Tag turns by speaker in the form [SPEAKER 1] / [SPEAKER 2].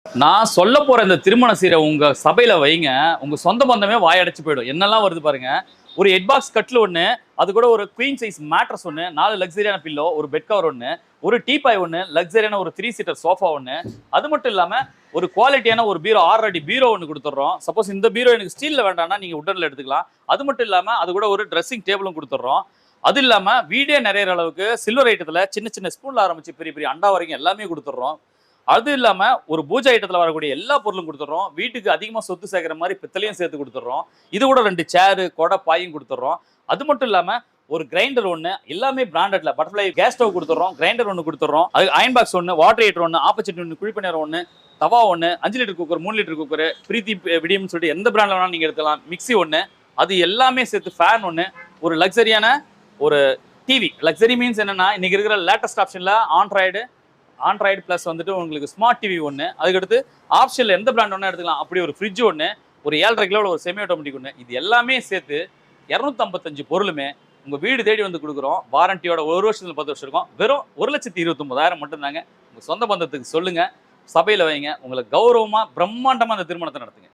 [SPEAKER 1] நான் சொல்ல போற இந்த திருமண சீரை உங்க சபையில வைங்க. உங்க சொந்த பந்தமே வாயடைச்சு போயிடும். என்னெல்லாம் வருது பாருங்க. ஒரு ஹெட் பாக்ஸ் கட்டில் ஒண்ணு, அது கூட ஒரு குயின் சைஸ் மேட்ரஸ் ஒண்ணு, 4 லக்ஸரியான பில்லோ, ஒரு பெட் கவர் ஒண்ணு, ஒரு டீபாய் ஒண்ணு, லக்ஸரியான ஒரு 3 சீட்டர் சோஃபா ஒண்ணு. அது மட்டும் இல்லாம ஒரு குவாலிட்டியான ஒரு பீரோ 6 அடி பீரோ ஒண்ணு குடுத்துடுறோம். சப்போஸ் இந்த பீரோ எனக்கு ஸ்டீல்ல வேண்டாம்னா நீங்க வுட்டன்ல எடுத்துக்கலாம். அது மட்டும் இல்லாம அது கூட ஒரு ட்ரெஸ்ஸிங் டேபிளும் குடுத்துடுறோம். அது இல்லாம வீடே நிறையற அளவுக்கு சில்வர் ஐட்டத்துல சின்ன சின்ன ஸ்பூன்ல ஆரம்பிச்சு பெரிய பெரிய அண்டா வரைக்கும் எல்லாமே குடுத்துடுறோம். அது இல்லாம ஒரு பூஜை ஐட்டத்துல வரக்கூடிய எல்லா பொருளும் கொடுத்துறோம். வீட்டுக்கு அதிகமா சொத்து சேர்க்கிற மாதிரி பித்தளையும் சேர்த்து கொடுத்துறோம். இது கூட 2 சேரு கொடை பாயும் கொடுத்துறோம். அது மட்டும் இல்லாம ஒரு கிரைண்டர் ஒண்ணு, எல்லாமே பிராண்டட்ல பட்டர்ஃப்ளை கேஸ் ஸ்டவ் கொடுத்துறோம், கிரைண்டர் ஒண்ணு கொடுத்துறோம், அது அயன் பாக்ஸ் ஒண்ணு, வாட்டர் ஹீட்டர் ஒண்ணு, ஆப்போசிட் ஒண்ணு, குழிப்பணியாரம் ஒண்ணு, தவா ஒண்ணு, 5 லிட்டர் குக்கர், 3 லிட்டர் குக்கர், பிரீத்தி விடியம்னு சொல்லிட்டு எந்த பிராண்ட்ல வேணாலும் நீங்க எடுத்துக்கலாம். மிக்ஸி ஒண்ணு, அது எல்லாமே சேர்த்து ஃபேன் ஒண்ணு, ஒரு லக்ஸரியான ஒரு டிவி. லக்ஸரி மீன்ஸ் என்னன்னா இன்னைக்கு இருக்கிற லேட்டஸ்ட் ஆப்ஷன்ல ஆண்ட்ராய்டு பிளஸ் வந்துட்டு உங்களுக்கு ஸ்மார்ட் டிவி ஒன்று, அதுக்கடுத்து ஆப்ஷனில் எந்த பிராண்ட் ஒன்றா எடுத்துக்கலாம். அப்படி ஒரு ஃப்ரிட்ஜ் ஒன்று, ஒரு 7.5 கிலோவில் ஒரு செமி ஆட்டோமேட்டிக் ஒன்று. இது எல்லாமே சேர்த்து 255 பொருளுமே உங்கள் வீடு தேடி வந்து கொடுக்குறோம். வாரண்டியோட 1 வருஷத்துல 10 வருஷம் இருக்கும். வெறும் 1,29,000 மட்டும்தாங்க. உங்கள் சொந்த பந்தத்துக்கு சொல்லுங்கள், சபையில் வைங்க. உங்களை கௌரவமாக பிரம்மாண்டமாக அந்த திருமணத்தை நடத்துங்க.